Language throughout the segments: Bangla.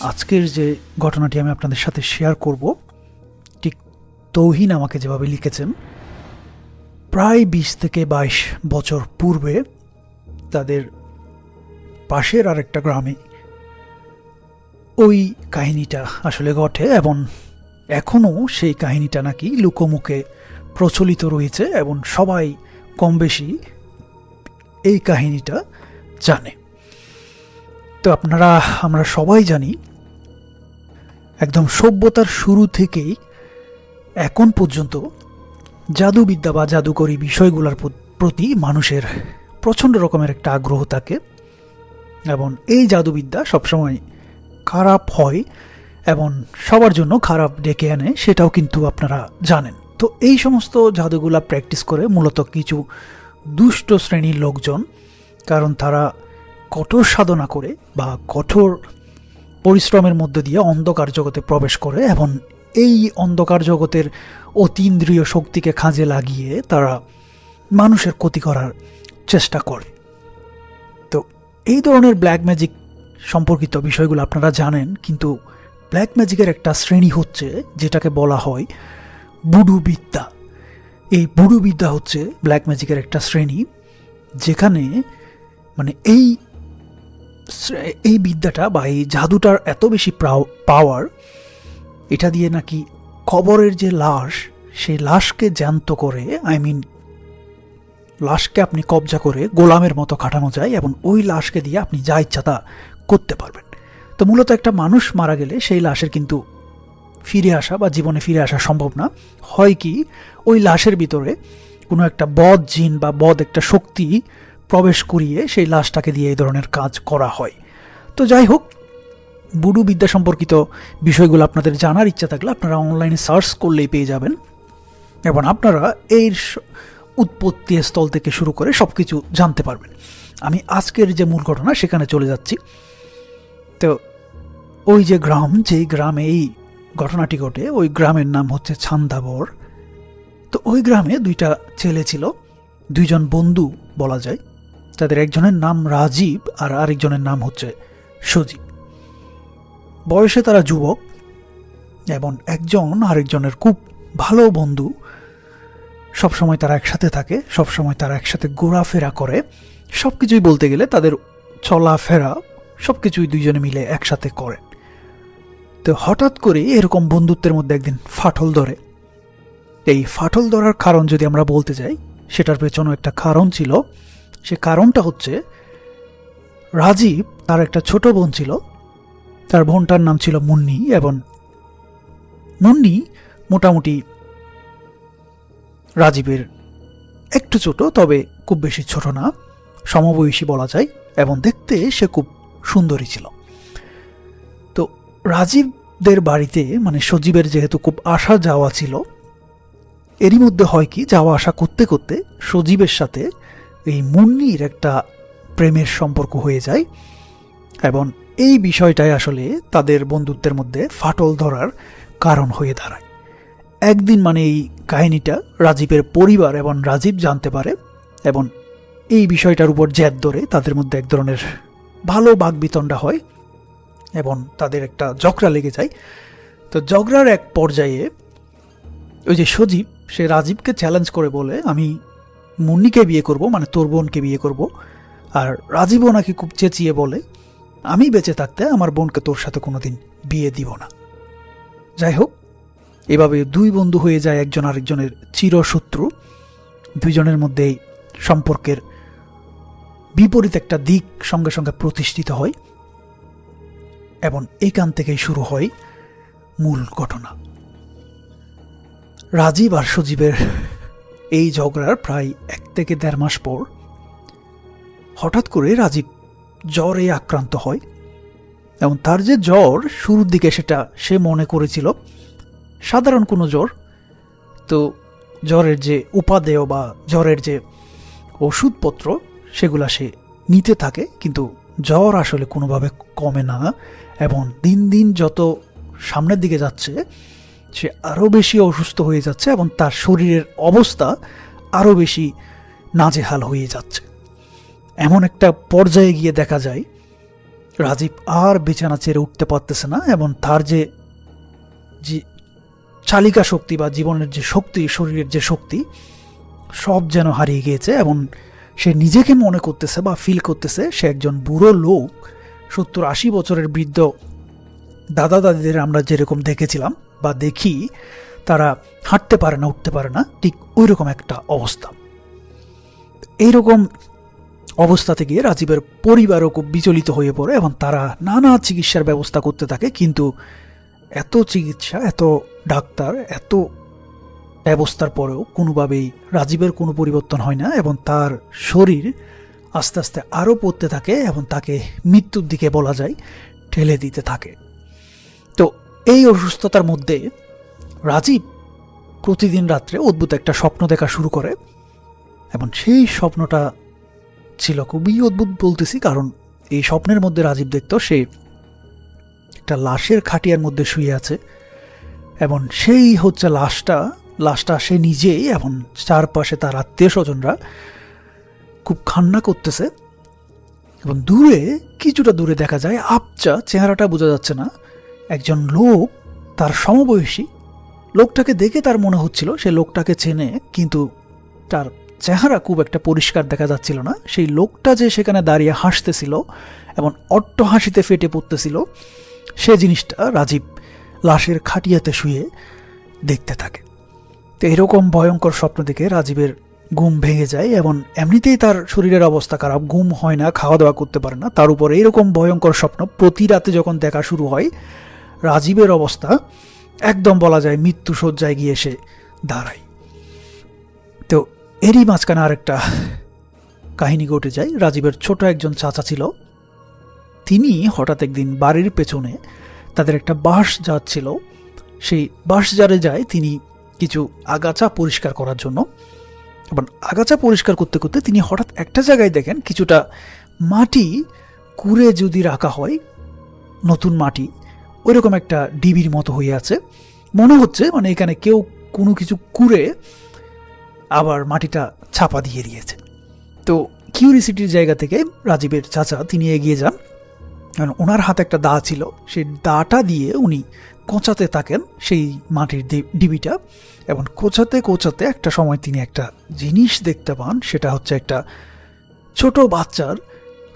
আজকের যে ঘটনাটি আমি আপনাদের সাথে শেয়ার করব, ঠিক তৌহিন আমাকে যেভাবে লিখেছেন, প্রায় 20 থেকে 22 বছর পূর্বে তাদের পাশের আরেকটা গ্রামে ওই কাহিনীটা আসলে ঘটে এবং এখনও সেই কাহিনীটা নাকি লোকমুখে প্রচলিত রয়েছে এবং সবাই কম বেশি এই কাহিনীটা জানে। তো আমরা সবাই জানি, একদম সভ্যতার শুরু থেকেই এখন পর্যন্ত জাদুবিদ্যা বা জাদুকরী বিষয়গুলোর প্রতি মানুষের প্রচণ্ড রকমের একটা আগ্রহ থাকে এবং এই জাদুবিদ্যা সবসময় খারাপ হয় এবং সবার জন্য খারাপ ডেকে আনে, সেটাও কিন্তু আপনারা জানেন। তো এই সমস্ত জাদুগুলা প্র্যাকটিস করে মূলত কিছু দুষ্ট শ্রেণীর লোকজন, কারণ তারা কঠোর সাধনা করে বা কঠোর পরিশ্রমের মধ্য দিয়ে অন্ধকার জগতে প্রবেশ করে এবং এই অন্ধকার জগতের অতীন্দ্রিয় শক্তিকে কাজে লাগিয়ে তারা মানুষের ক্ষতি করার চেষ্টা করে। তো এই ধরনের ব্ল্যাক ম্যাজিক সম্পর্কিত বিষয়গুলো আপনারা জানেন, কিন্তু ব্ল্যাক ম্যাজিকের একটা শ্রেণী হচ্ছে যেটাকে বলা হয় ভুডু বিদ্যা। এই ভুডু বিদ্যা হচ্ছে ব্ল্যাক ম্যাজিকের একটা শ্রেণী, যেখানে মানে এই বিদ্যাটা বা এই জাদুটার এত বেশি পাওয়ার, এটা দিয়ে নাকি কবরের যে লাশ, সেই লাশকে জ্যান্ত করে, লাশকে আপনি কবজা করে গোলামের মতো খাটানো যায় এবং ওই লাশকে দিয়ে আপনি যা ইচ্ছা তা করতে পারবেন। তো মূলত একটা মানুষ মারা গেলে সেই লাশের কিন্তু ফিরে আসা বা জীবনে ফিরে আসা সম্ভব না। হয় কি, ওই লাশের ভিতরে কোনো একটা বদ জিন বা বদ একটা শক্তি প্রবেশ করিয়ে সেই লাশটাকে দিয়ে এই ধরনের কাজ করা হয়। তো যাই হোক, ভুডু বিদ্যা সম্পর্কিত বিষয়গুলো আপনাদের জানার ইচ্ছা থাকলে আপনারা অনলাইনে সার্চ করলেই পেয়ে যাবেন এবং আপনারা এর উৎপত্তি স্থল থেকে শুরু করে সব কিছু জানতে পারবেন। আমি আজকের যে মূল ঘটনা সেখানে চলে যাচ্ছি। তো ওই যে যেই গ্রামে এই ঘটনাটি ঘটে, ওই গ্রামের নাম হচ্ছে ছান্দাবর। তো ওই গ্রামে দুইটা ছেলে ছিল, দুইজন বন্ধু বলা যায়। তাদের একজনের নাম রাজীব আর আরেকজনের নাম হচ্ছে সজীব। বয়সে তারা যুবক এবং একজন আরেকজনের খুব ভালো বন্ধু। সবসময় তারা একসাথে থাকে, সবসময় তারা একসাথে ঘোরাফেরা করে, সব কিছুই বলতে গেলে তাদের চলাফেরা সব কিছুই দুইজনে মিলে একসাথে করেন। তো হঠাৎ করে এরকম বন্ধুত্বের মধ্যে একদিন ফাটল ধরে। এই ফাটল ধরার কারণ যদি আমরা বলতে যাই, সেটার পেছনে একটা কারণ ছিল। সে কারণটা হচ্ছে, রাজীব তার একটা ছোট বোন ছিল, তার বোনটার নাম ছিল মুন্নি এবং মুন্নি মোটামুটি রাজীবের একটু ছোট, তবে খুব বেশি ছোট না, সমবয়সী বলা যায় এবং দেখতে সে খুব সুন্দরী ছিল। তো রাজীবদের বাড়িতে মানে সজীবের যেহেতু খুব আসা যাওয়া ছিল, এরই মধ্যে হয় কি, যাওয়া আসা করতে করতে সজীবের সাথে এই মুন্নির একটা প্রেমের সম্পর্ক হয়ে যায় এবং এই বিষয়টাই আসলে তাদের বন্ধুত্বের মধ্যে ফাটল ধরার কারণ হয়ে দাঁড়ায়। একদিন মানে এই কাহিনীটা রাজীবের পরিবার এবং রাজীব জানতে পারে এবং এই বিষয়টার উপর জেদ ধরে তাদের মধ্যে এক ধরনের ভালো বাকবিতণ্ডা হয় এবং তাদের একটা ঝগড়া লেগে যায়। তো ঝগড়ার এক পর্যায়ে ওই যে সজীব, সে রাজীবকে চ্যালেঞ্জ করে বলে, আমি মুন্নিকে বিয়ে করব, মানে তোর বোনকে বিয়ে করব। আর রাজীবও নাকি খুব চেঁচিয়ে বলে, আমি বেঁচে থাকতে আমার বোনকে তোর সাথে কোনোদিন বিয়ে দিব না। যাই হোক, এভাবে দুই বন্ধু হয়ে যায় একজন আরেকজনের চিরশত্রু। দুইজনের মধ্যে সম্পর্কের বিপরীত একটা দিক সঙ্গে সঙ্গে প্রতিষ্ঠিত হয় এবং এইখান থেকেই শুরু হয় মূল ঘটনা। রাজীব আর সজীবের এই ঝগড়ার প্রায় 1 থেকে 1.5 মাস পর হঠাৎ করে রাজীব জ্বরে আক্রান্ত হয় এবং তার যে জ্বর, শুরুর দিকে সেটা সে মনে করেছিল সাধারণ কোনো জ্বর। তো জ্বরের যে উপাদেয় বা জ্বরের যে ওষুধপত্র, সেগুলা সে নিতে থাকে, কিন্তু জ্বর আসলে কোনোভাবে কমে না এবং দিন দিন যত সামনের দিকে যাচ্ছে সে আরও বেশি অসুস্থ হয়ে যাচ্ছে এবং তার শরীরের অবস্থা আরও বেশি নাজেহাল হয়ে যাচ্ছে। এমন একটা পর্যায়ে গিয়ে দেখা যায় রাজীব আর বিছানা ছেড়ে উঠতে পারতেছে না, এবং তার যে যে চালিকা শক্তি বা জীবনের যে শক্তি, শরীরের যে শক্তি, সব যেন হারিয়ে গিয়েছে। এবং সে নিজেকে মনে করতেছে বা ফিল করতেছে সে একজন বুড়ো লোক, 70-80 বছরের বৃদ্ধ দাদা দাদিদের আমরা যেরকম দেখেছিলাম বা দেখি, তারা হাঁটতে পারে না, উঠতে পারে না, ঠিক ওই রকম একটা অবস্থা। এইরকম অবস্থাতে গিয়ে রাজীবের পরিবারও খুব বিচলিত হয়ে পড়ে এবং তারা নানা চিকিৎসার ব্যবস্থা করতে থাকে। কিন্তু এত চিকিৎসা, এত ডাক্তার, এত ব্যবস্থার পরেও কোনোভাবেই রাজীবের কোনো পরিবর্তন হয় না, এবং তার শরীর আস্তে আস্তে আরও পড়তে থাকে এবং তাকে মৃত্যুর দিকে বলা যায় ঠেলে দিতে থাকে। তো এই অসুস্থতার মধ্যে রাজীব প্রতিদিন রাত্রে অদ্ভুত একটা স্বপ্ন দেখা শুরু করে, এবং সেই স্বপ্নটা ছিল খুবই অদ্ভুত। বলতেছি কারণ এই স্বপ্নের মধ্যে রাজীব দেখত সে একটা লাশের খাটিয়ার মধ্যে শুয়ে আছে, এবং সেই হচ্ছে লাশটা সে নিজেই, এবং চারপাশে তার আত্মীয় স্বজনরা খুব কান্না করতেছে। এবং দূরে, কিছুটা দূরে দেখা যায়, আবচা, চেহারাটা বোঝা যাচ্ছে না, একজন লোক, তার সমবয়সী। লোকটাকে দেখে তার মনে হচ্ছিল সে লোকটাকে চেনে, কিন্তু তার চেহারা খুব একটা পরিষ্কার দেখা যাচ্ছিল না। সেই লোকটা যে সেখানে দাঁড়িয়ে হাসতেছিল এবং অট্ট হাসিতে ফেটে পড়তেছিল, সে জিনিসটা রাজীব লাশের খাটিয়াতে শুয়ে দেখতে থাকে। তো এরকম ভয়ঙ্কর স্বপ্ন দেখে রাজীবের ঘুম ভেঙে যায়, এবং এমনিতেই তার শরীরের অবস্থা খারাপ, ঘুম হয় না, খাওয়া দাওয়া করতে পারে না, তার উপর এইরকম ভয়ঙ্কর স্বপ্ন প্রতি রাতে যখন দেখা শুরু হয়, রাজীবের অবস্থা একদম বলা যায় মৃত্যুশয্যায় গিয়ে এসে দাঁড়ায়। তো এরই মাঝখানে আরেকটা কাহিনী ঘটে যায়। রাজীবের ছোট একজন চাচা ছিল, তিনি হঠাৎ একদিন বাড়ির পেছনে তাদের একটা বাঁশঝাড় ছিল, সেই বাঁশঝাড়ে যায় তিনি কিছু আগাছা পরিষ্কার করার জন্য। এবং আগাছা পরিষ্কার করতে করতে তিনি হঠাৎ একটা জায়গায় দেখেন কিছুটা মাটি কুড়ে যদি রাখা হয়, নতুন মাটি, ওইরকম একটা ডিবির মতো হয়ে আছে। মনে হচ্ছে মানে এখানে কেউ কোনো কিছু কুড়ে আবার মাটিটা ছাপা দিয়ে দিয়েছে। তো কিউরিসিটির জায়গা থেকে রাজীবের চাচা তিনি এগিয়ে যান, কারণ ওনার হাতে একটা দা ছিল, সেই দাটা দিয়ে উনি কোঁচাতে থাকেন সেই মাটির ডিবিটা, এবং কোঁচাতে কোঁচাতে একটা সময় তিনি একটা জিনিস দেখতে পান। সেটা হচ্ছে একটা ছোট বাচ্চার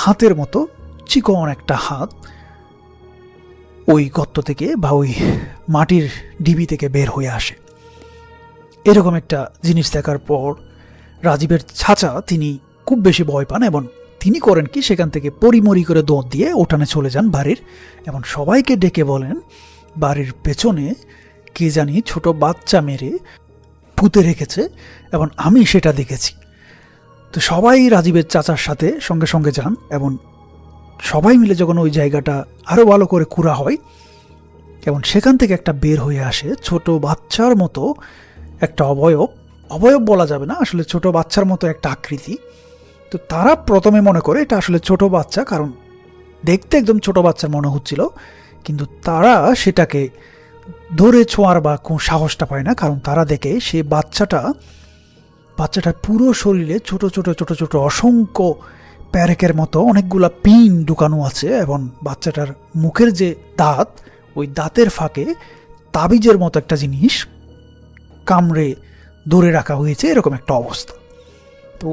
হাতের মতো চিকন একটা হাত ওই গর্ত থেকে বা ওই মাটির ডিবি থেকে বের হয়ে আসে। এরকম একটা জিনিস দেখার পর রাজীবের চাচা তিনি খুব বেশি ভয় পান, এবং তিনি করেন কি, সেখান থেকে পরিমরি করে দৌড় দিয়ে ওঠানে চলে যান বাড়ির, এবং সবাইকে ডেকে বলেন বাড়ির পেছনে কে জানি ছোট বাচ্চা মেরে পুঁতে রেখেছে, এবং আমি সেটা দেখেছি। তো সবাই রাজীবের চাচার সাথে সঙ্গে সঙ্গে যান, এবং সবাই মিলে যখন ওই জায়গাটা আরও ভালো করে কুড়া হয়, এবং সেখান থেকে একটা বের হয়ে আসে ছোট বাচ্চার মতো একটা অবয়ব বলা যাবে না, আসলে ছোট বাচ্চার মতো একটা আকৃতি। তো তারা প্রথমে মনে করে এটা আসলে ছোট বাচ্চা, কারণ দেখতে একদম ছোট বাচ্চার মনে হচ্ছিল, কিন্তু তারা সেটাকে ধরে ছোঁয়ার বা কোন সাহসটা পায় না, কারণ তারা দেখে সে বাচ্চাটার পুরো শরীরে ছোট ছোট ছোট ছোট অসংখ্য প্যারেকের মতো অনেকগুলা পিন ঢুকানো আছে, এবং বাচ্চাটার মুখের যে দাঁত, ওই দাঁতের ফাঁকে তাবিজের মতো একটা জিনিস কামড়ে ধরে রাখা হয়েছে, এরকম একটা অবস্থা। তো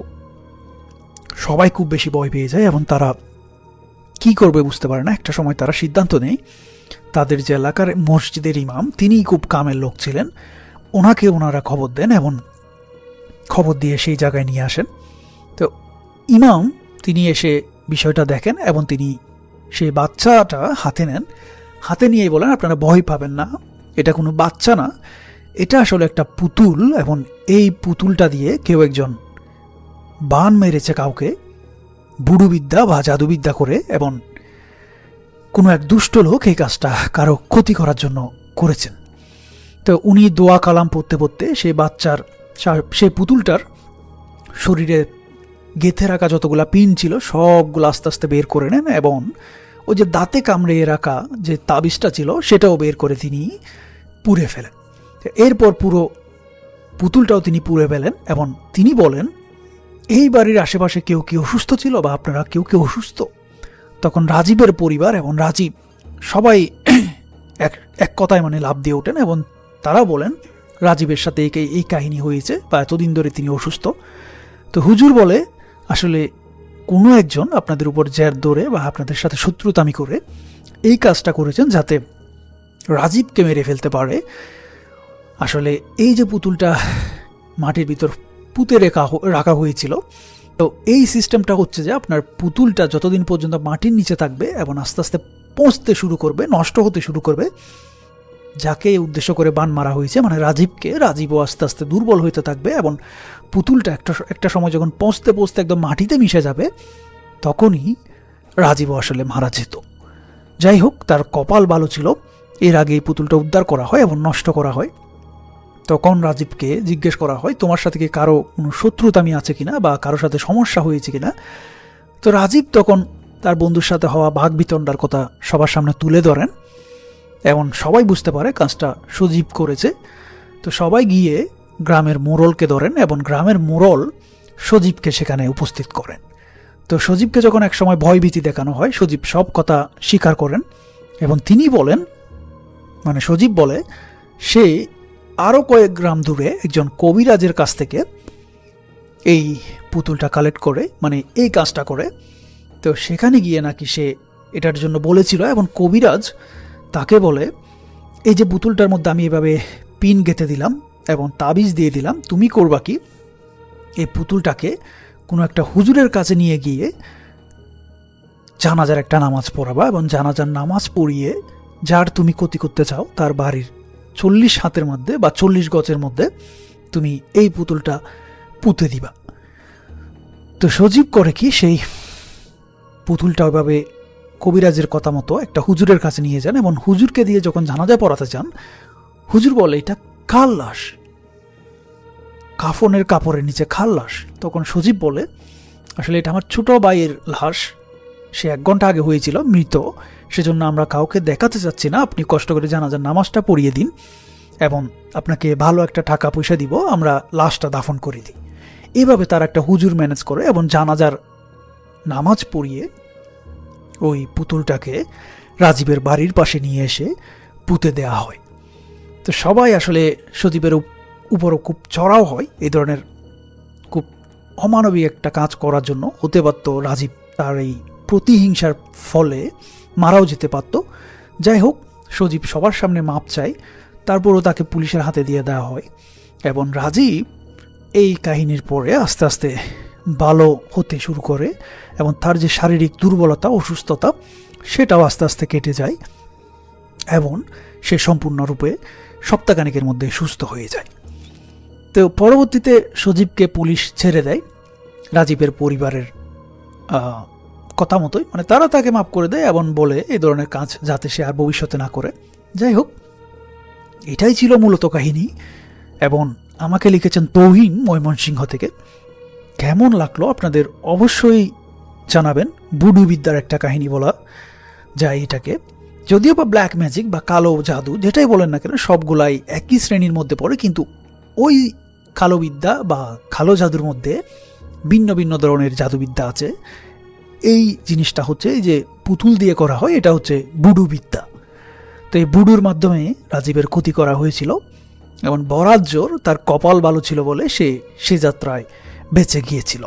সবাই খুব বেশি ভয় পেয়ে যায়, এবং তারা কি করবে বুঝতে পারে না। একটা সময় তারা সিদ্ধান্ত নেয়, তাদের যে এলাকার মসজিদের ইমাম, তিনি খুব কামের লোক ছিলেন, ওনারা খবর দেন এবং খবর দিয়ে সেই জায়গায় নিয়ে আসেন। তো ইমাম তিনি এসে বিষয়টা দেখেন, এবং তিনি সেই বাচ্চাটা হাতে নেন, হাতে নিয়েই বলেন আপনারা ভয় পাবেন না, এটা কোনো বাচ্চা না, এটা আসলে একটা পুতুল, এবং এই পুতুলটা দিয়ে কেউ একজন বান মেরেছে কাউকে বুড়ুবিদ্যা বা জাদুবিদ্যা করে, এবং কোনো এক দুষ্ট লোক এই কাজটা কারো ক্ষতি করার জন্য করেছেন। তো উনি দোয়া কালাম পড়তে পড়তে সেই পুতুলটার শরীরে গেঁথে রাখা যতগুলা পিন ছিল সবগুলো আস্তে আস্তে বের করে নেন, এবং ওই যে দাঁতে কামড়ে রাখা যে তাবিজটা ছিল সেটাও বের করে তিনি পুড়ে ফেলেন। এরপর পুরো পুতুলটাও তিনি পুড়ে ফেলেন, এবং তিনি বলেন এই বাড়ির আশেপাশে কেউ কি অসুস্থ ছিল বা আপনারা কেউ অসুস্থ? তখন রাজীবের পরিবার এবং রাজীব সবাই এক এক কথায় মানে লাফ দিয়ে ওঠেন এবং তারা বলেন রাজীবের সাথে এই কাহিনী হয়েছে বা এতদিন ধরে তিনি অসুস্থ। তো হুজুর বলে আসলে কোনো একজন আপনাদের উপর জের ধরে বা আপনাদের সাথে শত্রুতামি করে এই কাজটা করেছেন যাতে রাজীবকে মেরে ফেলতে পারে। আসলে এই যে পুতুলটা মাটির ভিতর পুঁতে রাখা হয়েছিল, তো এই সিস্টেমটা হচ্ছে যে আপনার পুতুলটা যতদিন পর্যন্ত মাটির নিচে থাকবে এবং আস্তে আস্তে পচতে শুরু করবে, নষ্ট হতে শুরু করবে, যাকে উদ্দেশ্য করে বান মারা হয়েছে মানে রাজীবও আস্তে আস্তে দুর্বল হইতে থাকবে এবং পুতুলটা একটা সময় যখন পচতে পচতে একদম মাটিতে মিশে যাবে তখনই রাজীবও আসলে মারা যেত। যাই হোক, তার কপাল ভালো ছিল, এর আগে এই পুতুলটা উদ্ধার করা হয় এবং নষ্ট করা হয়। তখন রাজীবকে জিজ্ঞেস করা হয় তোমার সাথে কি কারো কোনো শত্রুতামি আছে কিনা বা কারোর সাথে সমস্যা হয়েছে কিনা। তো রাজীব তখন তার বন্ধুর সাথে হওয়া ভাগ বিতণ্ডার কথা সবার সামনে তুলে ধরেন এবং সবাই বুঝতে পারে কাজটা সজীব করেছে। তো সবাই গিয়ে গ্রামের মোড়লকে ধরেন এবং গ্রামের মোড়ল সজীবকে সেখানে উপস্থিত করেন। তো সজীবকে যখন একসময় ভয়ভীতি দেখানো হয়, সজীব সব কথা স্বীকার করেন এবং তিনি বলেন, মানে সজীব বলে সে আরও কয়েক গ্রাম দূরে একজন কবিরাজের কাছ থেকে এই পুতুলটা কালেক্ট করে, মানে এই কাজটা করে। তো সেখানে গিয়ে নাকি সে এটার জন্য বলেছিল এবং কবিরাজ তাকে বলে এই যে পুতুলটার মধ্যে আমি এভাবে পিন গেঁথে দিলাম এবং তাবিজ দিয়ে দিলাম, তুমি করবা কি এই পুতুলটাকে কোনো একটা হুজুরের কাছে নিয়ে গিয়ে জানাজার একটা নামাজ পড়াবা এবং জানাজার নামাজ পড়িয়ে যার তুমি ক্ষতি করতে চাও তার বাড়ির 40 হাতের মধ্যে বা 40 গজের মধ্যে তুমি এই পুতুলটা পুঁতে দিবা। তো সজীব করে কি, সেই পুতুলটা ওইভাবে কবিরাজের কথা মতো একটা হুজুরের কাছে নিয়ে যান এবং হুজুরকে দিয়ে যখন জানাজা পড়াতে চান, হুজুর বলে এটা কার লাশ, কাফনের কাপড়ের নিচে কার লাশ। তখন সজীব বলে আসলে এটা আমার ছোট ভাইয়ের লাশ, সে 1 ঘন্টা আগে হয়েছিল মৃত, সেজন্য আমরা কাউকে দেখাতে চাচ্ছি না, আপনি কষ্ট করে জানাজার নামাজটা পড়িয়ে দিন এবং আপনাকে ভালো একটা টাকা পয়সা দিব, আমরা লাশটা দাফন করে দিই। এভাবে তার একটা হুজুর ম্যানেজ করে এবং জানাজার নামাজ পড়িয়ে ওই পুতুলটাকে রাজীবের বাড়ির পাশে নিয়ে এসে পুঁতে দেওয়া হয়। তো সবাই আসলে সজীবের উপরও খুব চড়াও হয়, এই ধরনের খুব অমানবিক একটা কাজ করার জন্য। হতে পারত রাজীব তার এই প্রতিহিংসার ফলে মারাও যেতে পারত। যাই হোক, সজীব সবার সামনে মাপ চায়, তারপরও তাকে পুলিশের হাতে দিয়ে দেওয়া হয় এবং রাজীব এই কাহিনীর পরে আস্তে আস্তে ভালো হতে শুরু করে এবং তার যে শারীরিক দুর্বলতা, অসুস্থতা, সেটাও আস্তে আস্তে কেটে যায় এবং সে সম্পূর্ণরূপে সপ্তাহখানেকের মধ্যে সুস্থ হয়ে যায়। তো পরবর্তীতে সজীবকে পুলিশ ছেড়ে দেয় রাজীবের পরিবারের কথা মতোই, মানে তারা তাকে মাফ করে দেয় এবং বলে এই ধরনের কাজ যাতে সে আর ভবিষ্যতে না করে। যাই হোক, এটাই ছিল মূলত কাহিনী এবং আমাকে লিখেছেন তৌহিন ময়মনসিংহ থেকে। কেমন লাগলো আপনাদের অবশ্যই জানাবেন। বুডু বিদ্যার একটা কাহিনী বলা যায় এটাকে, যদিও বা ব্ল্যাক ম্যাজিক বা কালো জাদু যেটাই বলেন না কেন সবগুলাই একই শ্রেণীর মধ্যে পড়ে, কিন্তু ওই কালো বিদ্যা বা কালো জাদুর মধ্যে ভিন্ন ভিন্ন ধরনের জাদুবিদ্যা আছে। এই জিনিসটা হচ্ছে যে পুতুল দিয়ে করা হয়, এটা হচ্ছে বুডু বিদ্যা। তো এই বুডুর মাধ্যমে রাজীবের ক্ষতি করা হয়েছিল এবং বরাজ্জোর তার কপাল ভালো ছিল বলে সে যাত্রায় বেঁচে গিয়েছিল।